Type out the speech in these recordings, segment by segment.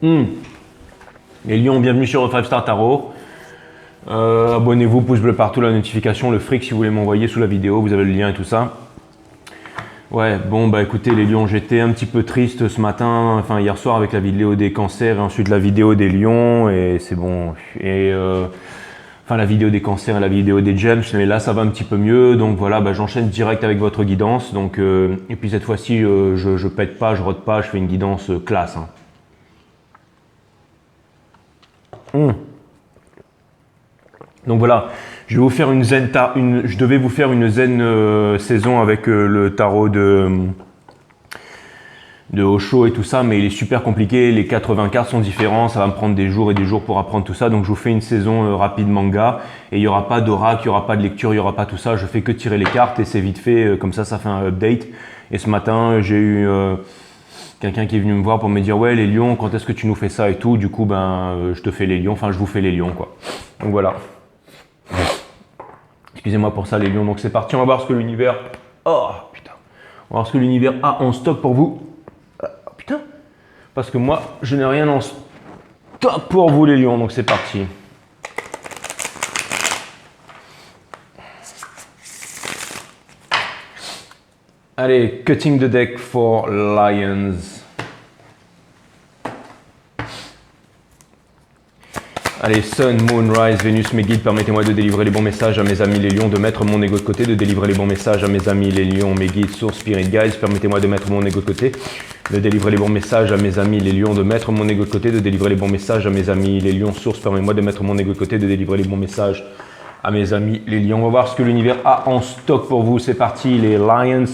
Les lions, bienvenue sur 5 Star Tarot. Abonnez-vous, pouce bleu partout, la notification, le fric si vous voulez m'envoyer sous la vidéo, vous avez le lien et tout ça. Ouais, bon bah écoutez les lions, j'étais un petit peu triste ce matin, enfin hier soir avec la vidéo des cancers et ensuite la vidéo des lions et c'est bon. Et enfin la vidéo des cancers et la vidéo des gems, mais là ça va un petit peu mieux, donc voilà, bah, j'enchaîne direct avec votre guidance. Donc, et puis cette fois-ci, je pète pas, je rote pas, je fais une guidance classe. Donc voilà, je vais vous faire une zen, je devais vous faire une zen saison avec le tarot de Osho et tout ça, mais il est super compliqué, les 80 cartes sont différents, ça va me prendre des jours et des jours pour apprendre tout ça, donc je vous fais une saison rapide manga, et il n'y aura pas d'oracle, il n'y aura pas de lecture, il n'y aura pas tout ça, je fais que tirer les cartes et c'est vite fait, comme ça fait un update. Et ce matin, j'ai eu quelqu'un qui est venu me voir pour me dire « Ouais, les lions, quand est-ce que tu nous fais ça et tout ?» Du coup, je te fais les lions, enfin je vous fais les lions quoi. Donc voilà. Excusez-moi pour ça les lions, donc c'est parti, on va voir ce que l'univers... Oh putain. On va voir ce que l'univers a en stock pour vous. Putain. Parce que moi, je n'ai rien en stock pour vous les lions, donc c'est parti. Allez, cutting the deck for lions. Allez, Sun, Moon, Rise, Vénus, mes guides, permettez-moi de délivrer les bons messages à mes amis les lions, de mettre mon ego de côté, de délivrer les bons messages à mes amis les lions, mes guides, source, spirit, guides, permettez-moi de mettre mon ego de côté, de délivrer les bons messages à mes amis les lions, de mettre mon ego de côté, de délivrer les bons messages à mes amis les lions, source, permettez-moi de mettre mon ego de côté, de délivrer les bons messages à mes amis les lions. On va voir ce que l'univers a en stock pour vous, c'est parti les lions.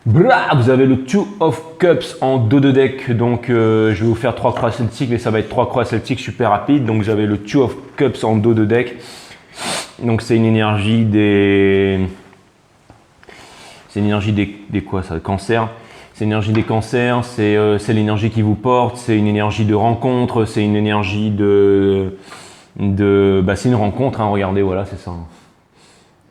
Blah, vous avez le Two of Cups en dos de deck, donc je vais vous faire 3 croix celtiques, mais ça va être 3 croix celtiques super rapide. Donc j'avais le Two of Cups en dos de deck, donc c'est une énergie des... C'est une énergie des quoi ça, cancer. C'est l'énergie des cancers, c'est l'énergie qui vous porte, c'est une énergie de rencontre, c'est une énergie de c'est une rencontre, hein, regardez, voilà, c'est ça.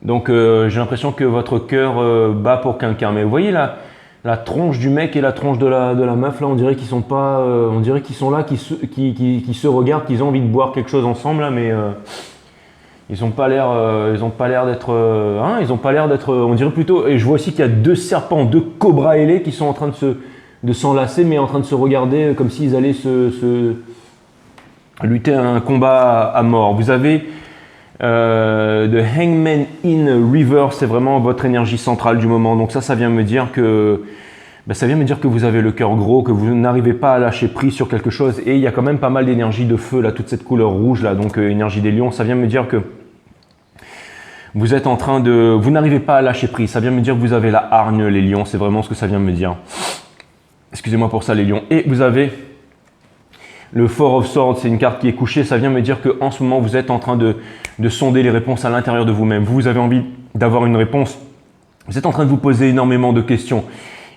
Donc j'ai l'impression que votre cœur bat pour quelqu'un. Mais vous voyez la tronche du mec et la tronche de la meuf, là, on dirait qu'ils sont pas, on dirait qu'ils sont là, qui se regardent, qu'ils ont envie de boire quelque chose ensemble, là, mais ils ont pas l'air d'être, ils ont pas l'air d'être, on dirait plutôt. Et je vois aussi qu'il y a 2 serpents, 2 cobras ailés qui sont en train de s'enlacer, mais en train de se regarder comme s'ils allaient se lutter un combat à mort. Vous avez The Hangman in Reverse, c'est vraiment votre énergie centrale du moment. Donc ça vient me dire que vous avez le cœur gros, que vous n'arrivez pas à lâcher prise sur quelque chose. Et il y a quand même pas mal d'énergie de feu là, toute cette couleur rouge là, donc énergie des lions. Ça vient me dire que vous êtes en train de, vous n'arrivez pas à lâcher prise. Ça vient me dire que vous avez la hargne les lions. C'est vraiment ce que ça vient me dire. Excusez-moi pour ça les lions. Et vous avez le Four of Swords, c'est une carte qui est couchée, ça vient me dire qu'en ce moment, vous êtes en train de sonder les réponses à l'intérieur de vous-même. Vous avez envie d'avoir une réponse, vous êtes en train de vous poser énormément de questions.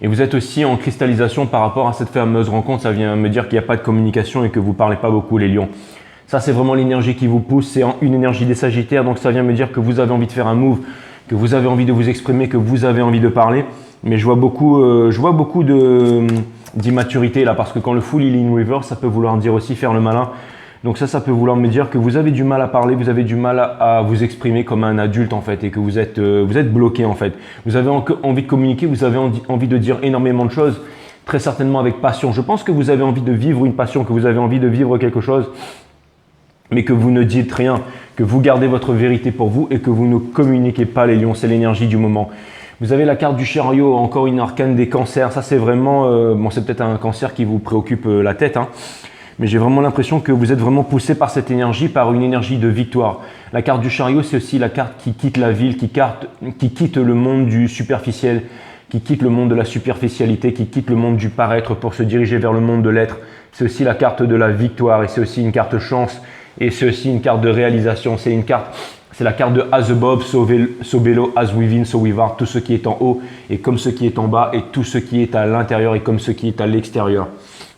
Et vous êtes aussi en cristallisation par rapport à cette fameuse rencontre, ça vient me dire qu'il n'y a pas de communication et que vous ne parlez pas beaucoup les lions. Ça, c'est vraiment l'énergie qui vous pousse, c'est une énergie des Sagittaires, donc ça vient me dire que vous avez envie de faire un move, que vous avez envie de vous exprimer, que vous avez envie de parler. Mais je vois beaucoup d'immaturité là, parce que quand le full in reverse, ça peut vouloir dire aussi faire le malin. Donc ça peut vouloir me dire que vous avez du mal à parler, vous avez du mal à vous exprimer comme un adulte en fait, et que vous êtes bloqué en fait. Vous avez envie de communiquer, vous avez envie de dire énormément de choses, très certainement avec passion. Je pense que vous avez envie de vivre une passion, que vous avez envie de vivre quelque chose, mais que vous ne dites rien, que vous gardez votre vérité pour vous et que vous ne communiquez pas les lions. C'est l'énergie du moment. Vous avez la carte du chariot, encore une arcane des cancers. Ça, c'est vraiment... bon, c'est peut-être un cancer qui vous préoccupe la tête, hein, mais j'ai vraiment l'impression que vous êtes vraiment poussé par cette énergie, par une énergie de victoire. La carte du chariot, c'est aussi la carte qui quitte la ville, qui quitte le monde du superficiel, qui quitte le monde de la superficialité, qui quitte le monde du paraître pour se diriger vers le monde de l'être. C'est aussi la carte de la victoire et c'est aussi une carte chance et c'est aussi une carte de réalisation. C'est la carte de As above, so below, as within, so without, tout ce qui est en haut et comme ce qui est en bas et tout ce qui est à l'intérieur et comme ce qui est à l'extérieur.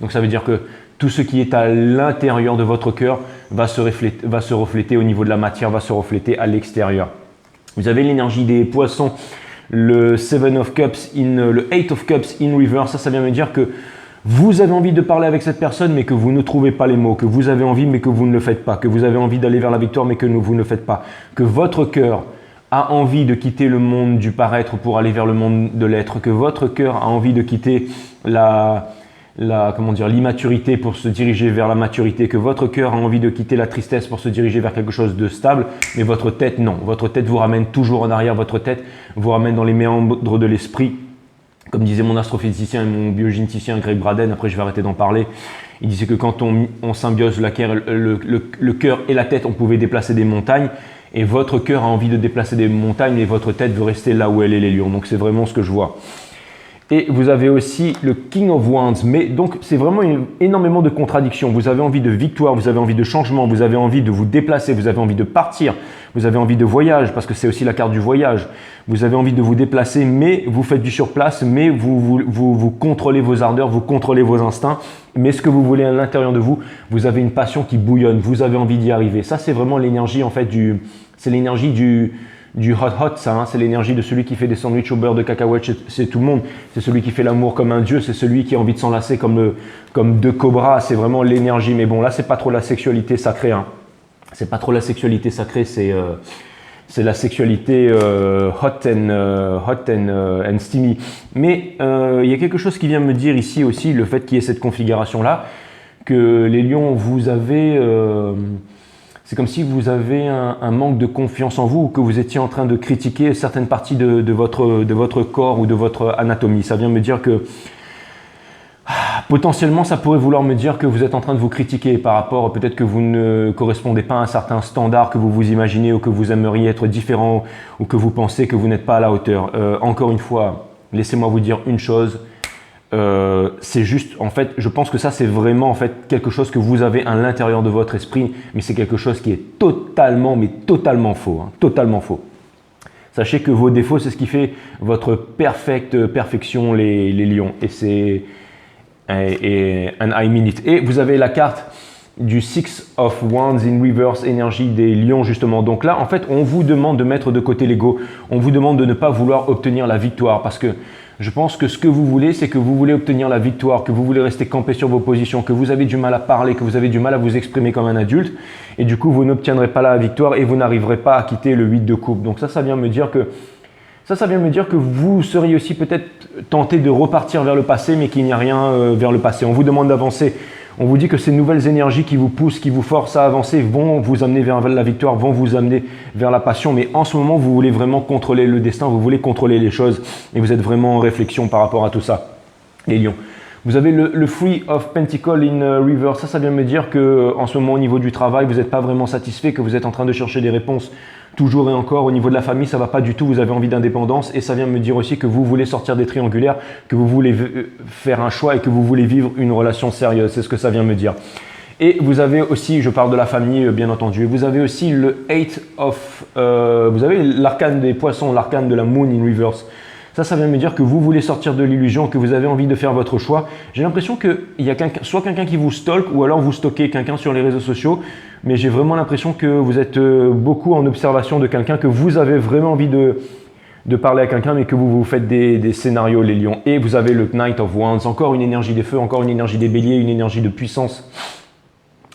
Donc ça veut dire que tout ce qui est à l'intérieur de votre cœur va se refléter au niveau de la matière, va se refléter à l'extérieur. Vous avez l'énergie des poissons, le 7 of Cups, le 8 of Cups in reverse. Ça vient me dire que Vous avez envie de parler avec cette personne, mais que vous ne trouvez pas les mots, que vous avez envie, mais que vous ne le faites pas, que vous avez envie d'aller vers la victoire, mais que vous ne le faites pas, que votre cœur a envie de quitter le monde du paraître pour aller vers le monde de l'être, que votre cœur a envie de quitter l'immaturité pour se diriger vers la maturité, que votre cœur a envie de quitter la tristesse pour se diriger vers quelque chose de stable, mais votre tête, non. Votre tête vous ramène toujours en arrière, votre tête vous ramène dans les méandres de l'esprit. Comme disait mon astrophysicien et mon biogénéticien Greg Braden, après je vais arrêter d'en parler, il disait que quand on symbiose le cœur et la tête, on pouvait déplacer des montagnes, et votre cœur a envie de déplacer des montagnes, et votre tête veut rester là où elle est, les lions. Donc c'est vraiment ce que je vois. Et vous avez aussi le King of Wands, mais donc c'est vraiment énormément de contradictions. Vous avez envie de victoire, vous avez envie de changement, vous avez envie de vous déplacer, vous avez envie de partir, vous avez envie de voyage, parce que c'est aussi la carte du voyage. Vous avez envie de vous déplacer, mais vous faites du surplace, mais vous contrôlez vos ardeurs, vous contrôlez vos instincts, mais ce que vous voulez à l'intérieur de vous, vous avez une passion qui bouillonne, vous avez envie d'y arriver. Ça, c'est vraiment l'énergie en fait c'est l'énergie du hot, ça, hein, c'est l'énergie de celui qui fait des sandwichs au beurre de cacahuètes, c'est tout le monde. C'est celui qui fait l'amour comme un dieu, c'est celui qui a envie de s'enlacer comme deux cobras, c'est vraiment l'énergie. Mais bon, là, c'est pas trop la sexualité sacrée, hein. C'est pas trop la sexualité sacrée, c'est la sexualité hot and steamy. Mais il y a quelque chose qui vient me dire ici aussi, le fait qu'il y ait cette configuration-là, que les lions, vous avez... c'est comme si vous avez un manque de confiance en vous ou que vous étiez en train de critiquer certaines parties de votre corps ou de votre anatomie. Ça vient me dire que potentiellement, ça pourrait vouloir me dire que vous êtes en train de vous critiquer par rapport, peut-être que vous ne correspondez pas à un certain standard que vous vous imaginez ou que vous aimeriez être différent ou que vous pensez que vous n'êtes pas à la hauteur. Encore une fois, laissez-moi vous dire une chose. C'est juste, en fait, je pense que ça c'est vraiment en fait quelque chose que vous avez à l'intérieur de votre esprit, mais c'est quelque chose qui est totalement faux, hein, totalement faux. Sachez que vos défauts, c'est ce qui fait votre perfection, les lions, et c'est and I mean it. Et vous avez la carte du Six of Wands in Reverse, énergie des lions justement. Donc là, en fait, on vous demande de mettre de côté l'ego, on vous demande de ne pas vouloir obtenir la victoire parce que je pense que ce que vous voulez, c'est que vous voulez obtenir la victoire, que vous voulez rester campé sur vos positions, que vous avez du mal à parler, que vous avez du mal à vous exprimer comme un adulte. Et du coup, vous n'obtiendrez pas la victoire et vous n'arriverez pas à quitter le 8 de coupe. Donc ça vient me dire que vous seriez aussi peut-être tenté de repartir vers le passé, mais qu'il n'y a rien vers le passé. On vous demande d'avancer. On vous dit que ces nouvelles énergies qui vous poussent, qui vous forcent à avancer, vont vous amener vers la victoire, vont vous amener vers la passion. Mais en ce moment, vous voulez vraiment contrôler le destin, vous voulez contrôler les choses et vous êtes vraiment en réflexion par rapport à tout ça, les lions. Vous avez le Three of Pentacles in Reverse. Ça vient me dire que en ce moment, au niveau du travail, vous n'êtes pas vraiment satisfait, que vous êtes en train de chercher des réponses toujours et encore. Au niveau de la famille, ça ne va pas du tout, vous avez envie d'indépendance. Et ça vient me dire aussi que vous voulez sortir des triangulaires, que vous voulez faire un choix et que vous voulez vivre une relation sérieuse. C'est ce que ça vient me dire. Et vous avez aussi, je parle de la famille bien entendu, vous avez aussi le Eight of... vous avez l'arcane des poissons, l'arcane de la Moon in Reverse. Ça vient me dire que vous voulez sortir de l'illusion, que vous avez envie de faire votre choix. J'ai l'impression qu'il y a soit quelqu'un qui vous stalk ou alors vous stockez quelqu'un sur les réseaux sociaux. Mais j'ai vraiment l'impression que vous êtes beaucoup en observation de quelqu'un, que vous avez vraiment envie de parler à quelqu'un, mais que vous vous faites des scénarios, les lions. Et vous avez le Knight of Wands, encore une énergie des feux, encore une énergie des béliers, une énergie de puissance.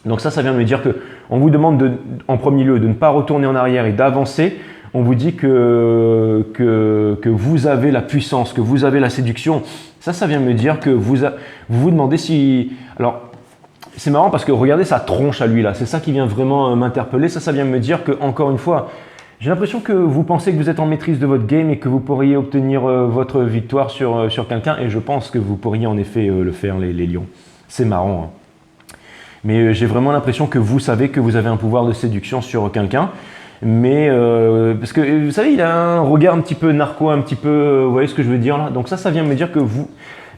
Donc ça vient me dire qu'on vous demande en premier lieu de ne pas retourner en arrière et d'avancer. On vous dit que vous avez la puissance, que vous avez la séduction. Ça vient me dire que vous vous demandez si... Alors, c'est marrant parce que regardez sa tronche à lui là. C'est ça qui vient vraiment m'interpeller. Ça vient me dire que, encore une fois, j'ai l'impression que vous pensez que vous êtes en maîtrise de votre game et que vous pourriez obtenir votre victoire sur quelqu'un. Et je pense que vous pourriez en effet le faire, les lions. C'est marrant, hein. Mais j'ai vraiment l'impression que vous savez que vous avez un pouvoir de séduction sur quelqu'un. Mais parce que vous savez, il a un regard un petit peu narco, un petit peu, vous voyez ce que je veux dire là. Donc ça vient me dire que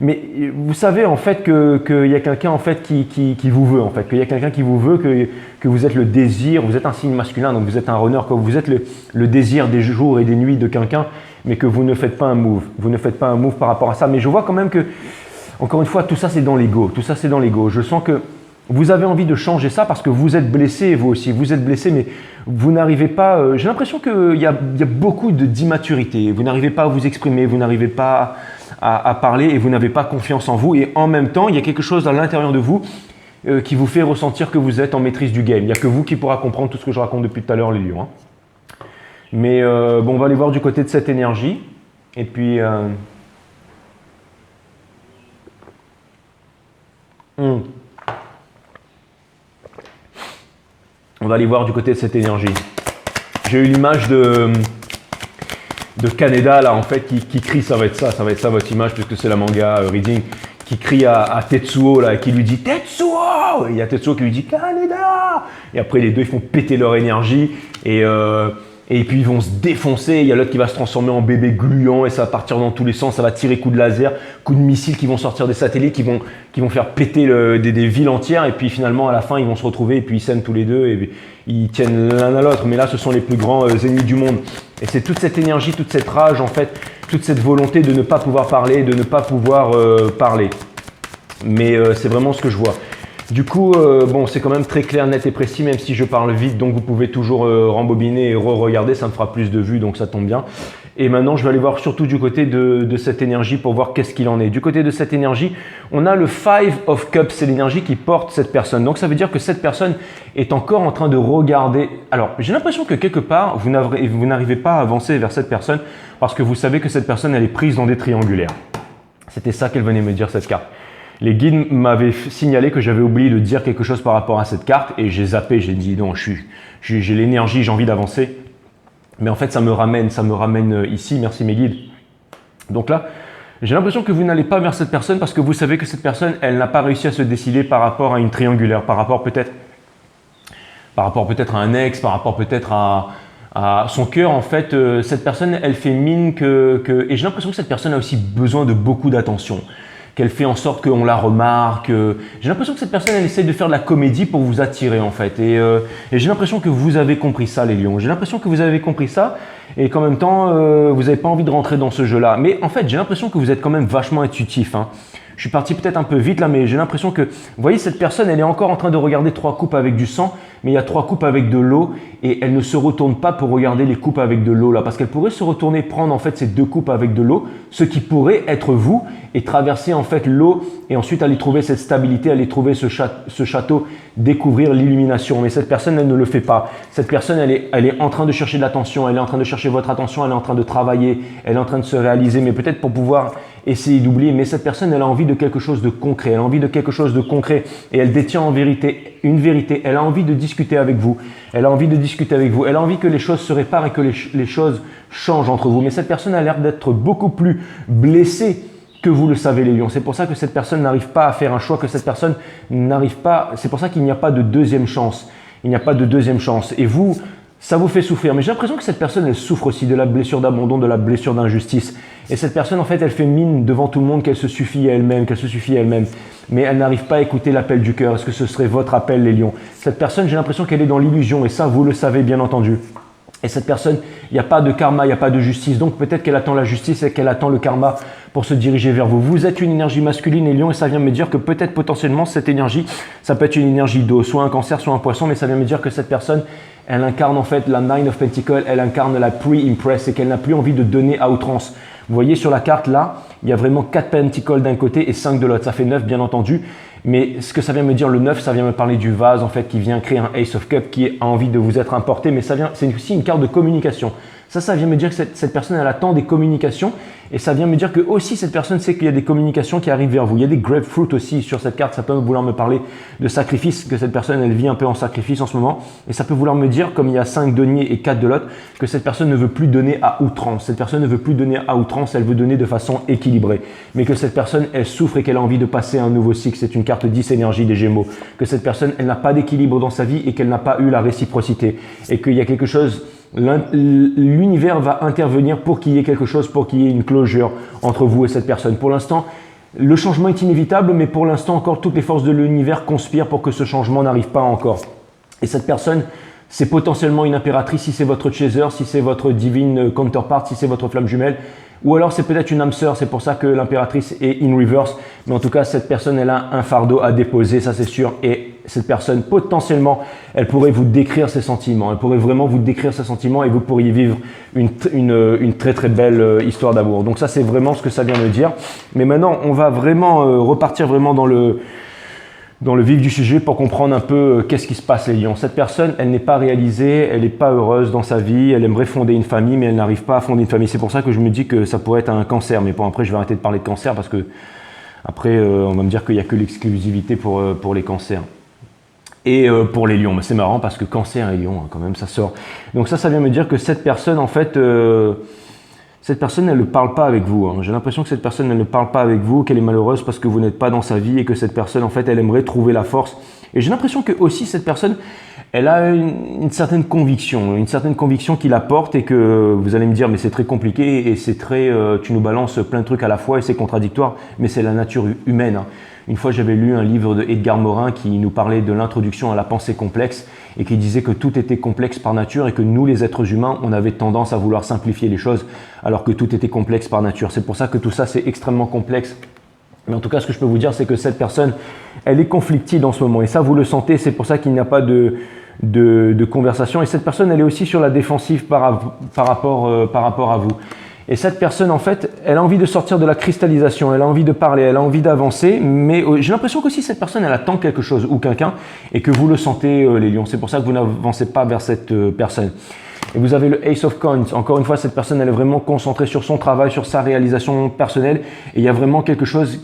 mais vous savez en fait qu'il y a quelqu'un en fait qui vous veut en fait, qu'il y a quelqu'un qui vous veut, que vous êtes le désir, vous êtes un signe masculin, donc vous êtes un runner, que vous êtes le désir des jours et des nuits de quelqu'un, mais que vous ne faites pas un move, vous ne faites pas un move par rapport à ça. Mais je vois quand même que, encore une fois, tout ça c'est dans l'ego, tout ça c'est dans l'ego. Je sens que vous avez envie de changer ça parce que vous êtes blessé, vous aussi, vous êtes blessé, mais vous n'arrivez pas, j'ai l'impression qu'il y a beaucoup d'immaturité, vous n'arrivez pas à vous exprimer, vous n'arrivez pas à parler et vous n'avez pas confiance en vous. Et en même temps, il y a quelque chose à l'intérieur de vous qui vous fait ressentir que vous êtes en maîtrise du game. Il n'y a que vous qui pourra comprendre tout ce que je raconte depuis tout à l'heure, les lions. Hein. Mais bon, on va aller voir du côté de cette énergie. Et puis… on va aller voir du côté de cette énergie. J'ai eu l'image de Kaneda là en fait qui crie, ça va être ça votre image puisque c'est la manga reading, qui crie à Tetsuo là, qui lui dit Tetsuo, et il y a Tetsuo qui lui dit Kaneda, et après les deux ils font péter leur énergie et puis ils vont se défoncer, il y a l'autre qui va se transformer en bébé gluant et ça va partir dans tous les sens, ça va tirer coups de laser, coups de missiles qui vont sortir des satellites, qui vont faire péter des villes entières et puis finalement à la fin ils vont se retrouver et puis ils s'aiment tous les deux et ils tiennent l'un à l'autre. Mais là ce sont les plus grands ennemis du monde et c'est toute cette énergie, toute cette rage en fait, toute cette volonté de ne pas pouvoir parler, de ne pas pouvoir parler. Mais c'est vraiment ce que je vois. Du coup, bon, c'est quand même très clair, net et précis, même si je parle vite, donc vous pouvez toujours rembobiner et re-regarder, ça me fera plus de vues, donc ça tombe bien. Et maintenant, je vais aller voir surtout du côté de cette énergie pour voir qu'est-ce qu'il en est. Du côté de cette énergie, on a le Five of Cups, c'est l'énergie qui porte cette personne. Donc ça veut dire que cette personne est encore en train de regarder. Alors, j'ai l'impression que quelque part, vous n'arrivez pas à avancer vers cette personne parce que vous savez que cette personne, elle est prise dans des triangulaires. C'était ça qu'elle venait me dire, cette carte. Les guides m'avaient signalé que j'avais oublié de dire quelque chose par rapport à cette carte et j'ai zappé, j'ai dit non, j'ai l'énergie, j'ai envie d'avancer. Mais en fait, ça me ramène ici, merci mes guides. Donc là, j'ai l'impression que vous n'allez pas vers cette personne parce que vous savez que cette personne, elle n'a pas réussi à se décider par rapport à une triangulaire, par rapport peut-être à un ex, par rapport peut-être à son cœur. En fait, cette personne, elle fait mine et j'ai l'impression que cette personne a aussi besoin de beaucoup d'attention. Qu'elle fait en sorte qu'on la remarque. J'ai l'impression que cette personne, elle essaie de faire de la comédie pour vous attirer en fait. Et j'ai l'impression que vous avez compris ça, les lions. J'ai l'impression que vous avez compris ça et qu'en même temps, vous n'avez pas envie de rentrer dans ce jeu-là. Mais en fait, j'ai l'impression que vous êtes quand même vachement intuitif. Hein. Je suis parti peut-être un peu vite là, mais j'ai l'impression que, vous voyez, cette personne, elle est encore en train de regarder 3 coupes avec du sang, mais il y a 3 coupes avec de l'eau et elle ne se retourne pas pour regarder les coupes avec de l'eau là, parce qu'elle pourrait se retourner, prendre en fait ces 2 coupes avec de l'eau, ce qui pourrait être vous, et traverser en fait l'eau et ensuite aller trouver cette stabilité, aller trouver ce château, découvrir l'illumination. Mais cette personne, elle ne le fait pas. Cette personne, elle est en train de chercher de l'attention, elle est en train de chercher votre attention, elle est en train de travailler, elle est en train de se réaliser, mais peut-être pour pouvoir essayer d'oublier. Mais cette personne, elle a envie de quelque chose de concret, elle a envie de quelque chose de concret et elle détient en vérité une vérité. Elle a envie de discuter avec vous, elle a envie de discuter avec vous, elle a envie que les choses se réparent et que les choses changent entre vous. Mais cette personne a l'air d'être beaucoup plus blessée que vous le savez, les lions. C'est pour ça que cette personne n'arrive pas à faire un choix, que cette personne n'arrive pas… C'est pour ça qu'il n'y a pas de deuxième chance. Il n'y a pas de deuxième chance. Et vous, ça vous fait souffrir. Mais j'ai l'impression que cette personne, elle souffre aussi de la blessure d'abandon, de la blessure d'injustice. Et cette personne, en fait, elle fait mine devant tout le monde qu'elle se suffit à elle-même, Mais elle n'arrive pas à écouter l'appel du cœur. Est-ce que ce serait votre appel, les lions? Cette personne, j'ai l'impression qu'elle est dans l'illusion. Et ça, vous le savez, bien entendu. Et cette personne, il n'y a pas de karma, il n'y a pas de justice. Donc peut-être qu'elle attend la justice et qu'elle attend le karma pour se diriger vers vous. Vous êtes une énergie masculine et lion et ça vient me dire que peut-être potentiellement cette énergie, ça peut être une énergie d'eau, soit un cancer, soit un poisson, mais ça vient me dire que cette personne, elle incarne en fait la Nine of Pentacles, elle incarne la pre-impress et qu'elle n'a plus envie de donner à outrance. Vous voyez sur la carte là, il y a vraiment 4 Pentacles d'un côté et 5 de l'autre. Ça fait 9 bien entendu. Mais ce que ça vient me dire, le 9, ça vient me parler du vase en fait qui vient créer un Ace of Cups qui a envie de vous être importé. Mais c'est aussi une carte de communication. Ça vient me dire que cette personne, elle attend des communications. Et ça vient me dire que aussi cette personne sait qu'il y a des communications qui arrivent vers vous. Il y a des grapefruits aussi sur cette carte. Ça peut vouloir me parler de sacrifice, que cette personne, elle vit un peu en sacrifice en ce moment. Et ça peut vouloir me dire, comme il y a 5 deniers et 4 de l'autre, que cette personne ne veut plus donner à outrance. Cette personne ne veut plus donner à outrance, elle veut donner de façon équilibrée. Mais que cette personne, elle souffre et qu'elle a envie de passer à un nouveau cycle. C'est une carte 10 énergie des Gémeaux. Que cette personne, elle n'a pas d'équilibre dans sa vie et qu'elle n'a pas eu la réciprocité. Et qu'il y a quelque chose… L'univers va intervenir pour qu'il y ait quelque chose, pour qu'il y ait une closure entre vous et cette personne. Pour l'instant, le changement est inévitable, mais pour l'instant encore, toutes les forces de l'univers conspirent pour que ce changement n'arrive pas encore. Et cette personne C'est potentiellement une impératrice si c'est votre chaser, si c'est votre divine counterpart, si c'est votre flamme jumelle. Ou alors c'est peut-être une âme sœur, c'est pour ça que l'impératrice est in reverse. Mais en tout cas, cette personne, elle a un fardeau à déposer, ça c'est sûr. Et cette personne, potentiellement, elle pourrait vous décrire ses sentiments. Elle pourrait vraiment vous décrire ses sentiments et vous pourriez vivre une très très belle histoire d'amour. Donc ça, c'est vraiment ce que ça vient me dire. Mais maintenant, on va vraiment repartir vraiment dans le vif du sujet pour comprendre un peu qu'est-ce qui se passe les lions. Cette personne, elle n'est pas réalisée, elle n'est pas heureuse dans sa vie, elle aimerait fonder une famille mais elle n'arrive pas à fonder une famille. C'est pour ça que je me dis que ça pourrait être un cancer. Mais bon, après je vais arrêter de parler de cancer parce que après on va me dire qu'il n'y a que l'exclusivité pour les cancers. Et pour les lions, mais c'est marrant parce que cancer et lion, quand même ça sort. Donc ça vient me dire que cette personne en fait... cette personne, elle ne parle pas avec vous. J'ai l'impression que cette personne, elle ne parle pas avec vous, qu'elle est malheureuse parce que vous n'êtes pas dans sa vie et que cette personne, en fait, elle aimerait trouver la force. Et j'ai l'impression que aussi cette personne, elle a une certaine conviction qui la porte et que vous allez me dire, mais c'est très compliqué et c'est très, tu nous balances plein de trucs à la fois et c'est contradictoire, mais c'est la nature humaine. Une fois, j'avais lu un livre de Edgar Morin qui nous parlait de l'introduction à la pensée complexe et qui disait que tout était complexe par nature et que nous, les êtres humains, on avait tendance à vouloir simplifier les choses alors que tout était complexe par nature. C'est pour ça que tout ça, c'est extrêmement complexe. Mais en tout cas, ce que je peux vous dire, c'est que cette personne, elle est conflictive en ce moment. Et ça, vous le sentez, c'est pour ça qu'il n'y a pas de conversation. Et cette personne, elle est aussi sur la défensive par rapport à vous. Et cette personne, en fait, elle a envie de sortir de la cristallisation, elle a envie de parler, elle a envie d'avancer, mais j'ai l'impression qu'aussi cette personne, elle attend quelque chose ou quelqu'un et que vous le sentez, les lions. C'est pour ça que vous n'avancez pas vers cette personne. Et vous avez le Ace of Coins. Encore une fois, cette personne, elle est vraiment concentrée sur son travail, sur sa réalisation personnelle. Et il y a vraiment quelque chose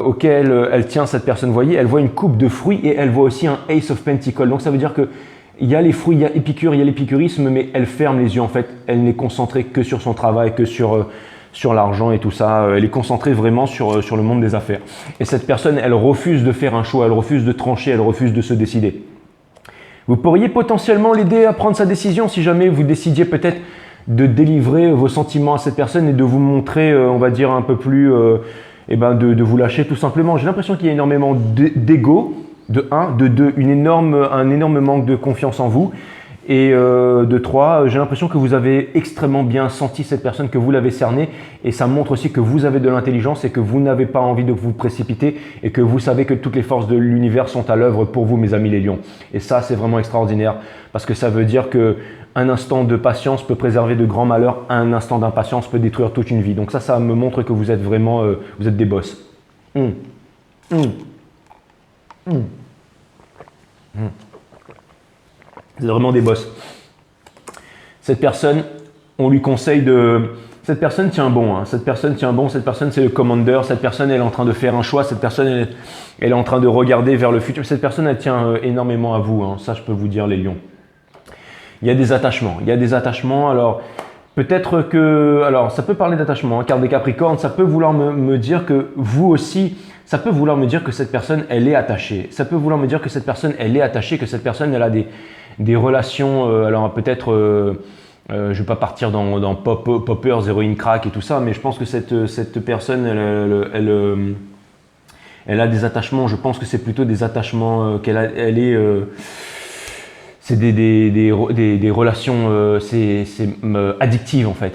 auquel elle tient, cette personne. Vous voyez, elle voit une coupe de fruits et elle voit aussi un Ace of Pentacles. Donc ça veut dire que il y a les fruits, il y a Épicure, il y a l'épicurisme, mais elle ferme les yeux en fait. Elle n'est concentrée que sur son travail, que sur l'argent et tout ça. Elle est concentrée vraiment sur le monde des affaires. Et cette personne, elle refuse de faire un choix, elle refuse de trancher, elle refuse de se décider. Vous pourriez potentiellement l'aider à prendre sa décision si jamais vous décidiez peut-être de délivrer vos sentiments à cette personne et de vous montrer, on va dire, un peu plus, de vous lâcher tout simplement. J'ai l'impression qu'il y a énormément d'ego. De 1, de 2, un énorme manque de confiance en vous. Et de 3, j'ai l'impression que vous avez extrêmement bien senti cette personne, que vous l'avez cernée. Et ça montre aussi que vous avez de l'intelligence et que vous n'avez pas envie de vous précipiter et que vous savez que toutes les forces de l'univers sont à l'œuvre pour vous, mes amis les lions. Et ça, c'est vraiment extraordinaire parce que ça veut dire qu'un instant de patience peut préserver de grands malheurs, un instant d'impatience peut détruire toute une vie. Donc ça me montre que vous êtes vraiment vous êtes des boss. C'est vraiment des boss. Cette personne, on lui conseille de... Cette personne tient bon, hein. Cette personne tient bon, cette personne c'est le commander, cette personne elle est en train de faire un choix, cette personne elle est en train de regarder vers le futur. Cette personne elle tient énormément à vous, hein. Ça je peux vous dire les lions. Il y a des attachements, alors peut-être que... Alors ça peut parler d'attachement, hein. Carte des Capricornes, ça peut vouloir me dire que vous aussi... Ça peut vouloir me dire que cette personne, elle est attachée. Ça peut vouloir me dire que cette personne, elle est attachée, que cette personne, elle a des relations. Alors peut-être, je ne vais pas partir dans poppers, héroïne crack et tout ça, mais je pense que cette personne, elle a des attachements. Je pense que c'est plutôt des attachements c'est des relations, c'est addictive en fait.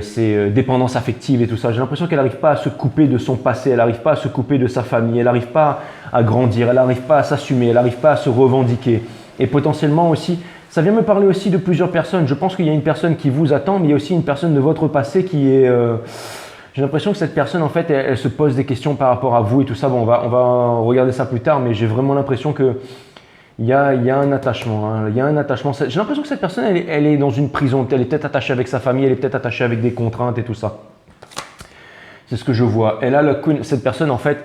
C'est dépendance affective et tout ça. J'ai l'impression qu'elle n'arrive pas à se couper de son passé, elle n'arrive pas à se couper de sa famille, elle n'arrive pas à grandir, elle n'arrive pas à s'assumer, elle n'arrive pas à se revendiquer. Et potentiellement aussi, ça vient me parler aussi de plusieurs personnes. Je pense qu'il y a une personne qui vous attend, mais il y a aussi une personne de votre passé qui est... j'ai l'impression que cette personne en fait, elle se pose des questions par rapport à vous et tout ça. Bon, on va regarder ça plus tard, mais j'ai vraiment l'impression que il y a un attachement, hein. Il y a un attachement. J'ai l'impression que cette personne, elle est dans une prison. Elle est peut-être attachée avec sa famille, elle est peut-être attachée avec des contraintes et tout ça. C'est ce que je vois. Cette personne, en fait,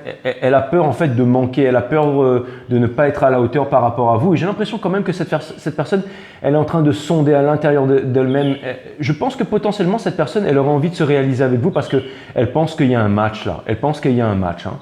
elle a peur en fait de manquer. Elle a peur de ne pas être à la hauteur par rapport à vous. Et j'ai l'impression quand même que cette personne, elle est en train de sonder à l'intérieur d'elle-même. Je pense que potentiellement, cette personne, elle aurait envie de se réaliser avec vous parce qu'elle pense qu'il y a un match là. Elle pense qu'il y a un match, hein.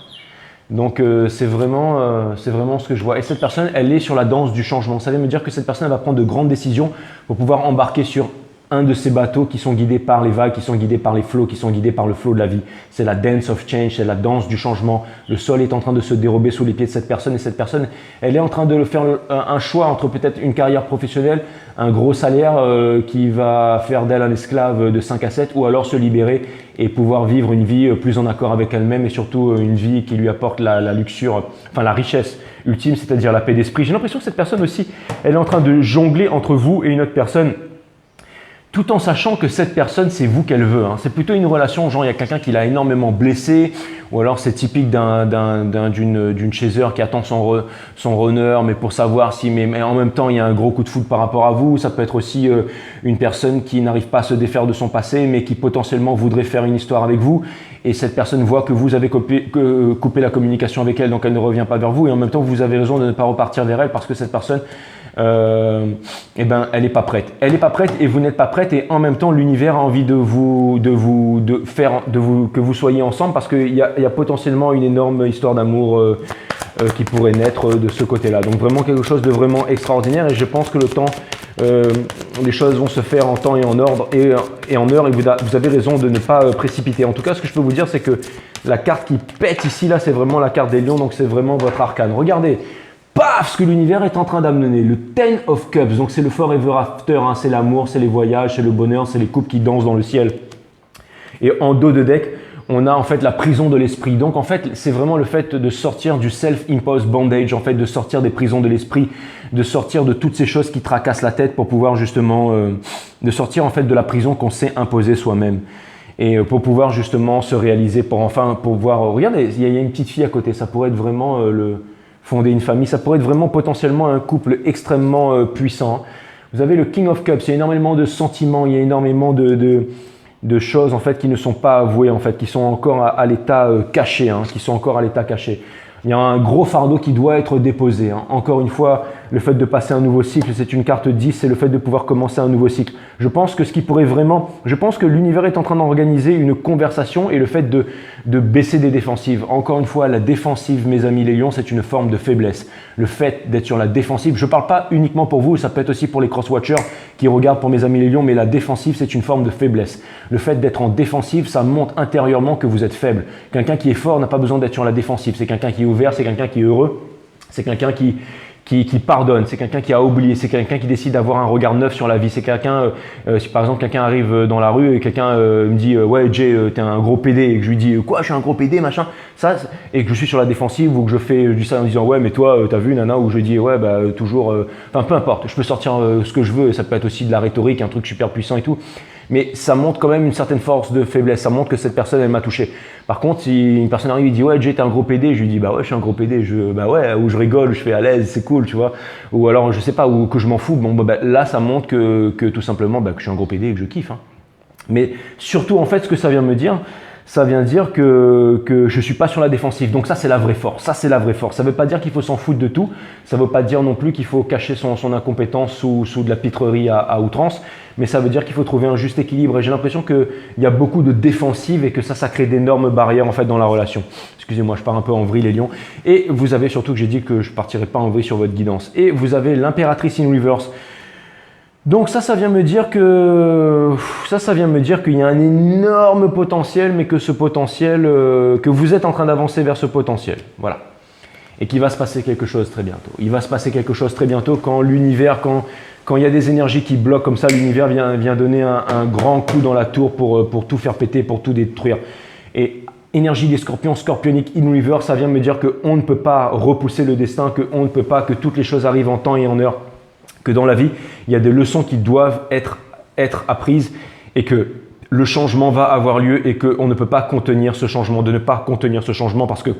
Donc c'est vraiment ce que je vois. Et cette personne, elle est sur la danse du changement. Ça veut me dire que cette personne elle va prendre de grandes décisions pour pouvoir embarquer sur un de ces bateaux qui sont guidés par les vagues, qui sont guidés par les flots, qui sont guidés par le flot de la vie. C'est la dance of change, c'est la danse du changement. Le sol est en train de se dérober sous les pieds de cette personne et cette personne, elle est en train de faire un choix entre peut-être une carrière professionnelle, un gros salaire qui va faire d'elle un esclave de 5 à 7 ou alors se libérer et pouvoir vivre une vie plus en accord avec elle-même et surtout une vie qui lui apporte la luxure, enfin la richesse ultime, c'est-à-dire la paix d'esprit. J'ai l'impression que cette personne aussi, elle est en train de jongler entre vous et une autre personne, tout en sachant que cette personne, c'est vous qu'elle veut. C'est plutôt une relation, genre il y a quelqu'un qui l'a énormément blessé, ou alors c'est typique d'une chaser qui attend son runner, mais pour savoir si, mais en même temps il y a un gros coup de foudre par rapport à vous. Ça peut être aussi une personne qui n'arrive pas à se défaire de son passé, mais qui potentiellement voudrait faire une histoire avec vous. Et cette personne voit que vous avez coupé la communication avec elle, donc elle ne revient pas vers vous. Et en même temps, vous avez raison de ne pas repartir vers elle parce que cette personne, eh ben, elle n'est pas prête. Elle n'est pas prête et vous n'êtes pas prête. Et en même temps, l'univers a envie que vous soyez ensemble parce qu'il y a potentiellement une énorme histoire d'amour qui pourrait naître de ce côté-là. Donc vraiment quelque chose de vraiment extraordinaire. Et je pense que le temps, les choses vont se faire en temps et en ordre et en heure. Et vous avez raison de ne pas précipiter. En tout cas, ce que je peux vous dire, c'est que la carte qui pète ici, là, c'est vraiment la carte des lions. Donc c'est vraiment votre arcane. Regardez. Paf, ce que l'univers est en train d'amener, le Ten of Cups, donc c'est le forever after, c'est l'amour, c'est les voyages, c'est le bonheur, c'est les couples qui dansent dans le ciel. Et en dos de deck, on a en fait la prison de l'esprit. Donc en fait, c'est vraiment le fait de sortir du self-imposed bondage, en fait, de sortir des prisons de l'esprit, de sortir de toutes ces choses qui tracassent la tête pour pouvoir justement, de sortir en fait de la prison qu'on s'est imposée soi-même. Et pour pouvoir justement se réaliser, pour enfin pouvoir, regardez, il y a une petite fille à côté, ça pourrait être vraiment fonder une famille, ça pourrait être vraiment potentiellement un couple extrêmement puissant. Vous avez le King of Cups, il y a énormément de sentiments, il y a énormément de choses en fait qui ne sont pas avouées, en fait, qui sont encore à l'état caché, qui sont encore à l'état caché. Il y a un gros fardeau qui doit être déposé. Encore une fois, le fait de passer un nouveau cycle, c'est une carte 10, c'est le fait de pouvoir commencer un nouveau cycle. Je pense que je pense que l'univers est en train d'organiser une conversation et le fait de baisser des défensives. Encore une fois, la défensive, mes amis les lions, c'est une forme de faiblesse. Le fait d'être sur la défensive, je ne parle pas uniquement pour vous, ça peut être aussi pour les cross-watchers qui regardent pour mes amis les lions, mais la défensive, c'est une forme de faiblesse. Le fait d'être en défensive, ça montre intérieurement que vous êtes faible. Quelqu'un qui est fort n'a pas besoin d'être sur la défensive. C'est quelqu'un qui est ouvert, c'est quelqu'un qui est heureux, c'est quelqu'un qui pardonne, c'est quelqu'un qui a oublié, c'est quelqu'un qui décide d'avoir un regard neuf sur la vie. C'est quelqu'un, si par exemple quelqu'un arrive dans la rue et quelqu'un me dit ouais Jay, t'es un gros PD, et que je lui dis quoi, je suis un gros PD machin, ça, et que je suis sur la défensive ou que je dis ça en disant ouais mais toi t'as vu nana, ou je dis ouais bah toujours, enfin peu importe, je peux sortir ce que je veux, et ça peut être aussi de la rhétorique, un truc super puissant et tout. Mais ça montre quand même une certaine force de faiblesse, ça montre que cette personne elle m'a touché. Par contre, si une personne arrive et dit ouais Jay t'es un gros PD, je lui dis bah ouais je suis un gros PD, bah ouais, ou je rigole, ou je fais à l'aise, c'est cool, tu vois, ou alors je sais pas, ou que je m'en fous, bon bah, là ça montre que tout simplement que je suis un gros PD et que je kiffe. Mais surtout en fait ce que ça vient me dire, ça vient dire que je suis pas sur la défensive. Donc ça c'est la vraie force, ça c'est la vraie force. Ça veut pas dire qu'il faut s'en foutre de tout, ça veut pas dire non plus qu'il faut cacher son incompétence sous de la pitrerie à outrance, mais ça veut dire qu'il faut trouver un juste équilibre. Et j'ai l'impression qu'il y a beaucoup de défensive et que ça crée d'énormes barrières en fait dans la relation. Excusez-moi, je pars un peu en vrille les lions. Et vous avez surtout que j'ai dit que je partirai pas en vrille sur votre guidance. Et vous avez l'impératrice in reverse. Donc ça vient me dire que qu'il y a un énorme potentiel, mais que ce potentiel, que vous êtes en train d'avancer vers ce potentiel. Voilà. Et qu'il va se passer quelque chose très bientôt. Il va se passer quelque chose très bientôt quand l'univers, quand il y a des énergies qui bloquent comme ça, l'univers vient donner un grand coup dans la tour pour tout faire péter, pour tout détruire. Et énergie des scorpions, scorpionique in reverse, ça vient me dire qu'on ne peut pas repousser le destin, qu'on ne peut pas, que toutes les choses arrivent en temps et en heure. Que dans la vie, il y a des leçons qui doivent être apprises et que le changement va avoir lieu et qu'on ne peut pas contenir ce changement, de ne pas contenir ce changement parce que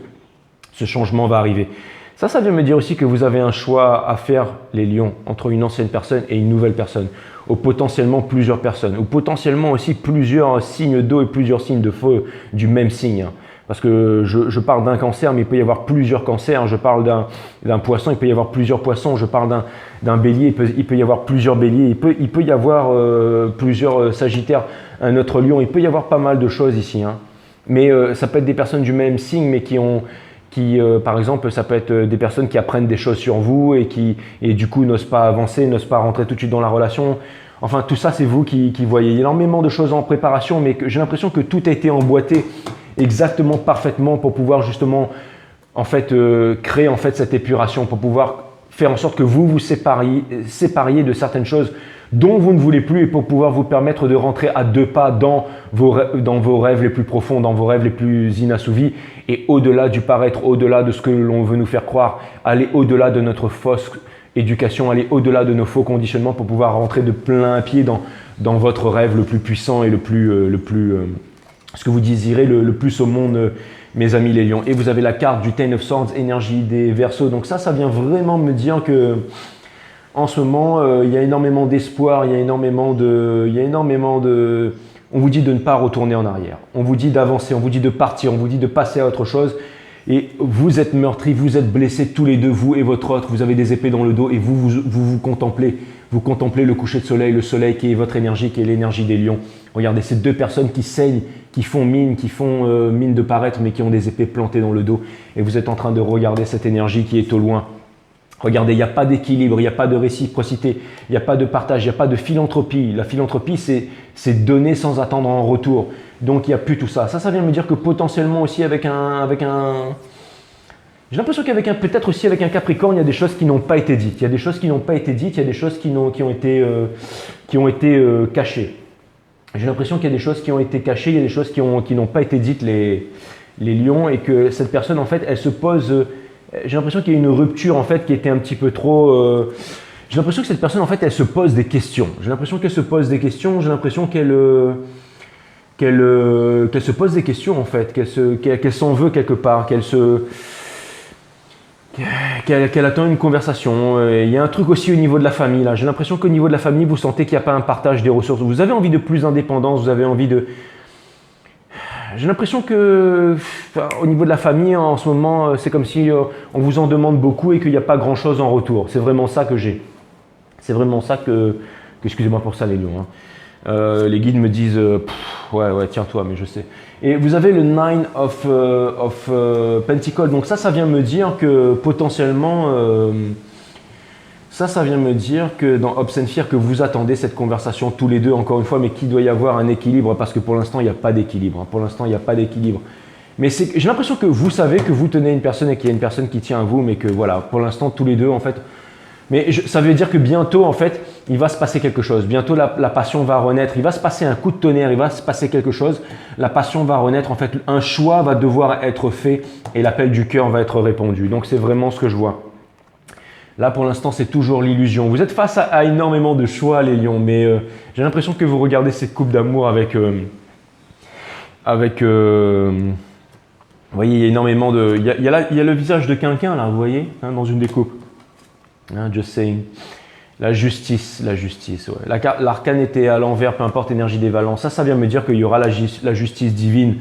ce changement va arriver. Ça vient me dire aussi que vous avez un choix à faire, les lions, entre une ancienne personne et une nouvelle personne, ou potentiellement plusieurs personnes, ou potentiellement aussi plusieurs signes d'eau et plusieurs signes de feu du même signe. Parce que je parle d'un cancer, mais il peut y avoir plusieurs cancers. Je parle d'un poisson, il peut y avoir plusieurs poissons. Je parle d'un bélier, il peut y avoir plusieurs béliers. Il peut y avoir plusieurs sagittaires, un autre lion. Il peut y avoir pas mal de choses ici. Mais ça peut être des personnes du même signe, mais par exemple, ça peut être des personnes qui apprennent des choses sur vous et du coup n'osent pas avancer, n'osent pas rentrer tout de suite dans la relation. Enfin, tout ça, c'est vous qui voyez. Il y a énormément de choses en préparation, mais j'ai l'impression que tout a été emboîté exactement parfaitement pour pouvoir justement en fait, créer en fait cette épuration, pour pouvoir faire en sorte que vous vous sépariez de certaines choses dont vous ne voulez plus et pour pouvoir vous permettre de rentrer à 2 pas dans vos rêves les plus profonds, dans vos rêves les plus inassouvis et au-delà du paraître, au-delà de ce que l'on veut nous faire croire, aller au-delà de notre fausse éducation, aller au-delà de nos faux conditionnements pour pouvoir rentrer de plein pied dans votre rêve le plus puissant et ce que vous désirez le plus au monde, mes amis les lions. Et vous avez la carte du Ten of Swords, énergie des Verseaux. Donc ça vient vraiment me dire que en ce moment, il y a énormément d'espoir, il y a énormément de... On vous dit de ne pas retourner en arrière. On vous dit d'avancer, on vous dit de partir, on vous dit de passer à autre chose. Et vous êtes meurtris, vous êtes blessés tous les deux, vous et votre autre. Vous avez des épées dans le dos et vous contemplez. Vous contemplez le coucher de soleil, le soleil qui est votre énergie, qui est l'énergie des lions. Regardez ces deux personnes qui saignent, qui font mine de paraître, mais qui ont des épées plantées dans le dos. Et vous êtes en train de regarder cette énergie qui est au loin. Regardez, il n'y a pas d'équilibre, il n'y a pas de réciprocité, il n'y a pas de partage, il n'y a pas de philanthropie. La philanthropie, c'est donner sans attendre en retour. Donc, il n'y a plus tout ça. Ça vient me dire que potentiellement aussi avec un j'ai l'impression qu'avec peut-être aussi avec un Capricorne, il y a des choses qui n'ont pas été dites. Il y a des choses qui n'ont pas été dites, il y a des choses qui ont été cachées. J'ai l'impression qu'il y a des choses qui ont été cachées, il y a des choses qui n'ont pas été dites, les lions, et que cette personne, en fait, elle se pose... J'ai l'impression qu'il y a une rupture, en fait, qui était un petit peu trop... J'ai l'impression que cette personne, en fait, elle se pose des questions. J'ai l'impression qu'elle se pose des questions, j'ai l'impression qu'elle se pose des questions, en fait, qu'elle s'en veut quelque part, qu'elle attend une conversation. Il y a un truc aussi au niveau de la famille, là. J'ai l'impression qu'au niveau de la famille, vous sentez qu'il n'y a pas un partage des ressources. Vous avez envie de plus d'indépendance, vous avez envie de... J'ai l'impression que au niveau de la famille, en ce moment, c'est comme si on vous en demande beaucoup et qu'il n'y a pas grand-chose en retour. C'est vraiment ça que j'ai. C'est vraiment ça que excusez-moi pour ça les lions. Les guides me disent ouais, tiens-toi, mais je sais. Et vous avez le Nine of Pentacles. Donc ça vient me dire que potentiellement... Ça vient me dire que dans Hope and Fear, que vous attendez cette conversation tous les deux, encore une fois, mais qu'il doit y avoir un équilibre, parce que pour l'instant, il n'y a pas d'équilibre. Pour l'instant, il n'y a pas d'équilibre. Mais j'ai l'impression que vous savez que vous tenez une personne et qu'il y a une personne qui tient à vous, mais que voilà, pour l'instant, tous les deux, en fait... Mais ça veut dire que bientôt, en fait, il va se passer quelque chose. Bientôt, la passion va renaître. Il va se passer un coup de tonnerre, il va se passer quelque chose. La passion va renaître. En fait, un choix va devoir être fait et l'appel du cœur va être répondu. Donc, c'est vraiment ce que je vois. Là, pour l'instant, c'est toujours l'illusion. Vous êtes face à énormément de choix, les lions, mais j'ai l'impression que vous regardez cette coupe d'amour avec vous voyez, il y a énormément de... Il y a le visage de quelqu'un, là, vous voyez, hein, dans une des coupes. Hein, just saying. La justice, ouais. L'arcane était à l'envers, peu importe énergie des valences. Ça vient me dire qu'il y aura la justice divine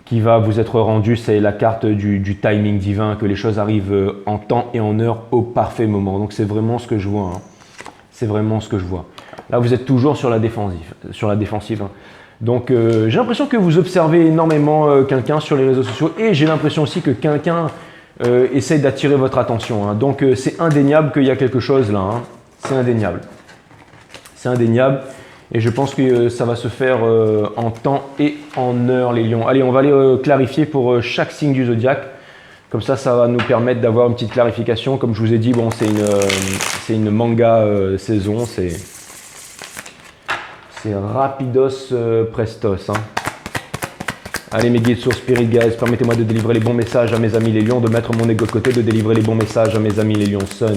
qui va vous être rendue. C'est la carte du timing divin, que les choses arrivent en temps et en heure au parfait moment. Donc c'est vraiment ce que je vois. Hein. C'est vraiment ce que je vois. Là, vous êtes toujours sur la défensive. Hein. Donc j'ai l'impression que vous observez énormément quelqu'un sur les réseaux sociaux et j'ai l'impression aussi que quelqu'un essaye d'attirer votre attention. Hein. Donc c'est indéniable qu'il y a quelque chose là. Hein. C'est indéniable. C'est indéniable. Et je pense que ça va se faire en temps et en heure, les lions. Allez, on va aller clarifier pour chaque signe du zodiaque. Comme ça va nous permettre d'avoir une petite clarification. Comme je vous ai dit, bon, c'est une manga saison. C'est rapidos prestos. Hein. Allez, mes guides sur Spirit Guys, permettez-moi de délivrer les bons messages à mes amis les lions, de mettre mon ego de côté, de délivrer les bons messages à mes amis les lions. Sun,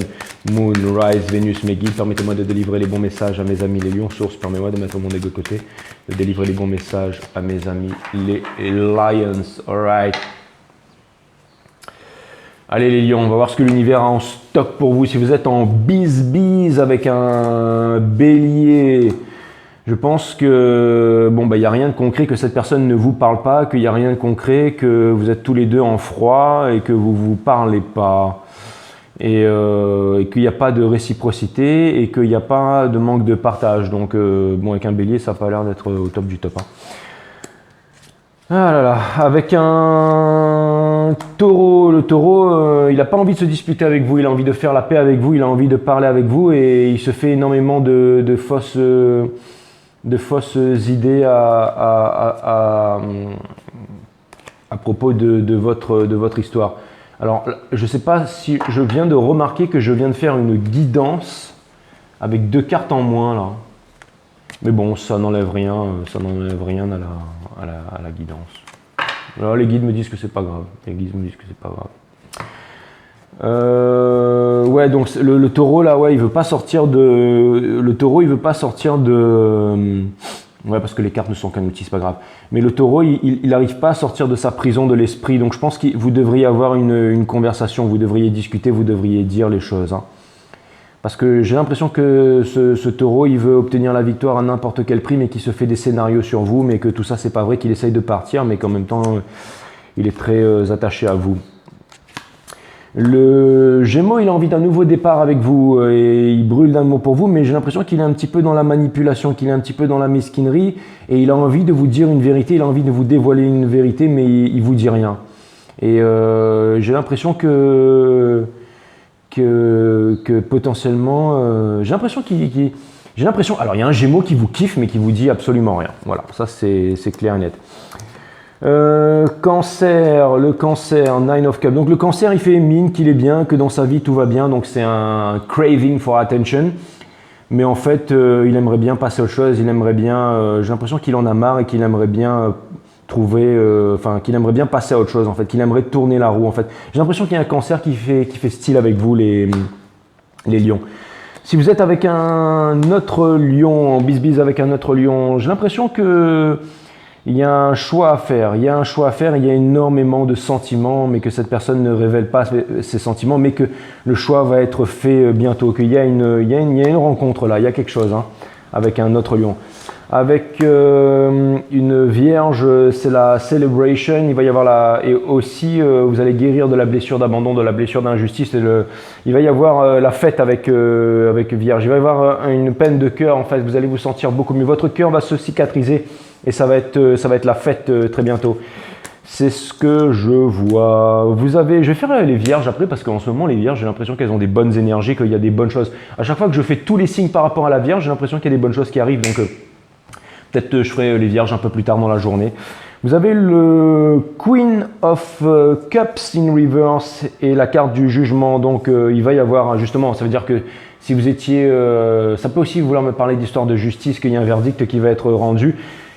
Moon, Rise, Vénus, mes guides, permettez-moi de délivrer les bons messages à mes amis les lions. Source, permettez-moi de mettre mon ego de côté, de délivrer les bons messages à mes amis les lions. Alright. Allez les lions, on va voir ce que l'univers a en stock pour vous. Si vous êtes en bise avec un bélier... Je pense que bon, il n'y a rien de concret, que cette personne ne vous parle pas, qu'il n'y a rien de concret, que vous êtes tous les deux en froid et que vous ne vous parlez pas. Et qu'il n'y a pas de réciprocité et qu'il n'y a pas de manque de partage. Donc, bon, avec un bélier, ça n'a pas l'air d'être au top du top. Hein. Ah là là, avec un taureau. Le taureau, il n'a pas envie de se disputer avec vous, il a envie de faire la paix avec vous, il a envie de parler avec vous et il se fait énormément de fausses idées à propos de votre histoire. Alors, je ne sais pas si je viens de remarquer que je viens de faire une guidance avec 2 cartes en moins là. Mais bon, ça n'enlève rien à la guidance. Alors, les guides me disent que c'est pas grave. Ouais, donc le taureau là, ouais, il veut pas sortir de. Le taureau, il veut pas sortir de. Ouais, parce que les cartes ne sont qu'un outil, c'est pas grave. Mais le taureau, il n'arrive pas à sortir de sa prison de l'esprit. Donc je pense que vous devriez avoir une conversation, vous devriez discuter, vous devriez dire les choses. Hein. Parce que j'ai l'impression que ce taureau, il veut obtenir la victoire à n'importe quel prix, mais qu'il se fait des scénarios sur vous, mais que tout ça, c'est pas vrai, qu'il essaye de partir, mais qu'en même temps, il est très attaché à vous. Le Gémeaux, il a envie d'un nouveau départ avec vous et il brûle d'amour pour vous, mais j'ai l'impression qu'il est un petit peu dans la manipulation, qu'il est un petit peu dans la mesquinerie et il a envie de vous dire une vérité, il a envie de vous dévoiler une vérité, mais il vous dit rien. Et j'ai l'impression que potentiellement, j'ai l'impression, alors il y a un Gémeaux qui vous kiffe, mais qui vous dit absolument rien. Voilà, ça c'est clair et net. Cancer, le cancer, 9 of Cups. Donc le cancer, il fait mine qu'il est bien, que dans sa vie tout va bien. Donc c'est un craving for attention. Mais en fait, il aimerait bien passer à autre chose. Il aimerait bien, j'ai l'impression qu'il en a marre et qu'il aimerait bien trouver, qu'il aimerait bien passer à autre chose en fait. Qu'il aimerait tourner la roue en fait. J'ai l'impression qu'il y a un cancer qui fait style avec vous les lions. Si vous êtes avec un autre lion, en bis-bis avec un autre lion, j'ai l'impression que il y a un choix à faire, il y a énormément de sentiments, mais que cette personne ne révèle pas ses sentiments, mais que le choix va être fait bientôt, qu'il y a une rencontre là, il y a quelque chose hein, avec un autre lion. Avec une vierge, c'est la celebration, il va y avoir et aussi vous allez guérir de la blessure d'abandon, de la blessure d'injustice, il va y avoir la fête avec vierge, il va y avoir une peine de cœur en fait, vous allez vous sentir beaucoup mieux, votre cœur va se cicatriser et ça va être la fête très bientôt. C'est ce que je vois. Je vais faire les vierges après parce qu'en ce moment les vierges j'ai l'impression qu'elles ont des bonnes énergies, qu'il y a des bonnes choses. À chaque fois que je fais tous les signes par rapport à la vierge, j'ai l'impression qu'il y a des bonnes choses qui arrivent donc peut-être je ferai les vierges un peu plus tard dans la journée. Vous avez le Queen of Cups in reverse et la carte du jugement. Donc il va y avoir justement, ça veut dire que si vous étiez, ça peut aussi vouloir me parler d'histoire de justice, qu'il y a un verdict qui va être rendu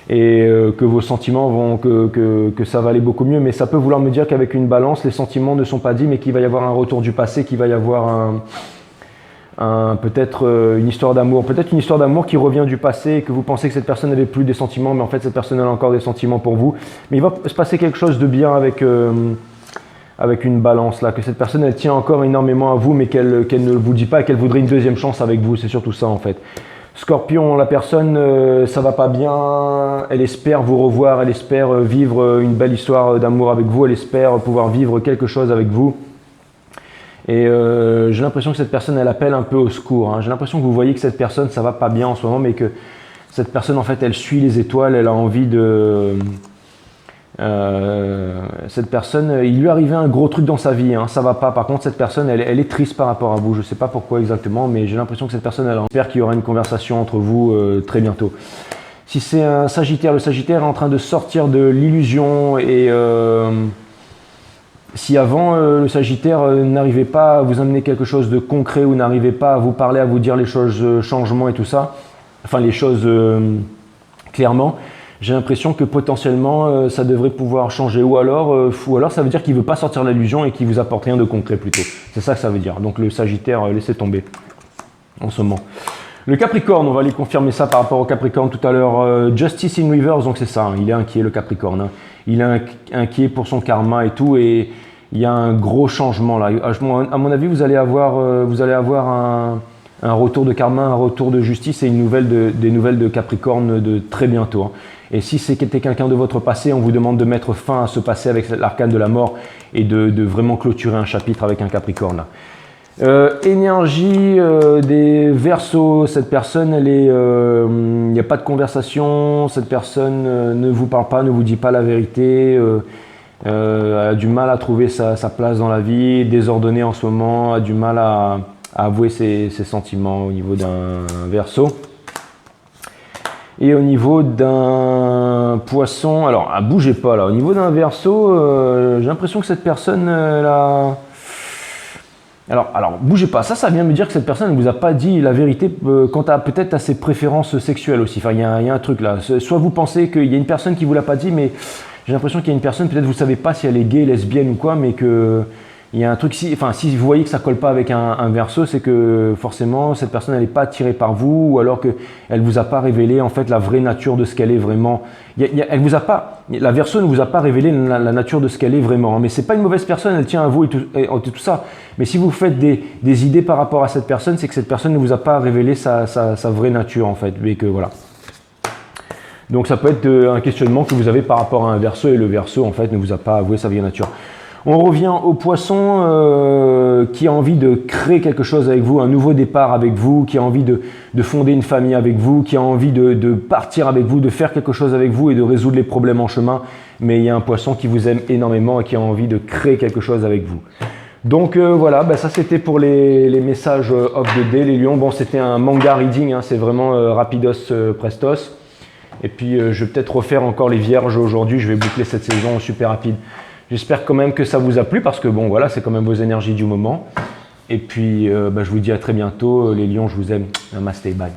et que vos sentiments vont, que ça va aller beaucoup mieux. Mais ça peut vouloir me dire qu'avec une balance, les sentiments ne sont pas dits, mais qu'il va y avoir un retour du passé, qu'il va y avoir peut-être une histoire d'amour, qui revient du passé et que vous pensez que cette personne n'avait plus des sentiments, mais en fait cette personne a encore des sentiments pour vous. Mais il va se passer quelque chose de bien avec une balance là, que cette personne elle tient encore énormément à vous, mais qu'elle ne vous dit pas et qu'elle voudrait une deuxième chance avec vous. C'est surtout ça en fait. Scorpion, la personne ça va pas bien, elle espère vous revoir, elle espère vivre une belle histoire d'amour avec vous, elle espère pouvoir vivre quelque chose avec vous. Et j'ai l'impression que cette personne, elle appelle un peu au secours. Hein. J'ai l'impression que vous voyez que cette personne, ça va pas bien en ce moment, mais que cette personne, en fait, elle suit les étoiles, elle a envie de... cette personne, il lui est arrivé un gros truc dans sa vie, hein. Ça va pas. Par contre, cette personne, elle est triste par rapport à vous. Je sais pas pourquoi exactement, mais j'ai l'impression que cette personne, elle espère qu'il y aura une conversation entre vous très bientôt. Si c'est un Sagittaire, le Sagittaire est en train de sortir de l'illusion et... si avant le Sagittaire n'arrivait pas à vous amener quelque chose de concret ou n'arrivait pas à vous parler, à vous dire les choses, changements et tout ça, enfin les choses clairement, j'ai l'impression que potentiellement ça devrait pouvoir changer ou alors ça veut dire qu'il ne veut pas sortir de l'illusion et qu'il vous apporte rien de concret plutôt. C'est ça que ça veut dire. Donc le Sagittaire, laissez tomber en ce moment. Le Capricorne, on va aller confirmer ça par rapport au Capricorne tout à l'heure. Justice in reverse, donc c'est ça, hein, il est inquiet le Capricorne. Hein. Il est inquiet pour son karma et tout, et il y a un gros changement là. À mon avis, vous allez avoir un retour de karma, un retour de justice et des nouvelles de Capricorne de très bientôt. Hein. Et si c'était quelqu'un de votre passé, on vous demande de mettre fin à ce passé avec l'arcane de la mort et de vraiment clôturer un chapitre avec un Capricorne. Là. Énergie des Verseaux, cette personne, il n'y a pas de conversation, cette personne ne vous parle pas, ne vous dit pas la vérité, a du mal à trouver sa place dans la vie, désordonné en ce moment, a du mal à avouer ses sentiments au niveau d'un Verseau. Et au niveau d'un Poisson, alors bougez pas là, au niveau d'un Verseau, j'ai l'impression que cette personne là... Alors, bougez pas, ça vient me dire que cette personne ne vous a pas dit la vérité quant à peut-être à ses préférences sexuelles aussi. Enfin, il y a un truc là. Soit vous pensez qu'il y a une personne qui vous l'a pas dit, mais j'ai l'impression qu'il y a une personne, peut-être vous savez pas si elle est gay, lesbienne ou quoi, mais que il y a un truc, si vous voyez que ça colle pas avec un Verseau, c'est que forcément cette personne elle n'est pas attirée par vous, ou alors qu'elle vous a pas révélé en fait la vraie nature de ce qu'elle est vraiment. La Verseau ne vous a pas révélé la nature de ce qu'elle est vraiment, hein, mais c'est pas une mauvaise personne, elle tient à vous et tout ça. Mais si vous faites des idées par rapport à cette personne, c'est que cette personne ne vous a pas révélé sa vraie nature en fait, mais que voilà. Donc ça peut être un questionnement que vous avez par rapport à un Verseau, et le Verseau en fait ne vous a pas avoué sa vraie nature. On revient au Poisson qui a envie de créer quelque chose avec vous, un nouveau départ avec vous, qui a envie de fonder une famille avec vous, qui a envie de partir avec vous, de faire quelque chose avec vous et de résoudre les problèmes en chemin. Mais il y a un Poisson qui vous aime énormément et qui a envie de créer quelque chose avec vous. Donc voilà, ça c'était pour les messages of the day, les lions. Bon, c'était un manga reading, hein, c'est vraiment rapidos prestos. Et puis je vais peut-être refaire encore les vierges aujourd'hui, je vais boucler cette saison super rapide. J'espère quand même que ça vous a plu parce que bon voilà, c'est quand même vos énergies du moment. Et puis je vous dis à très bientôt les lions, je vous aime. Namaste, bye.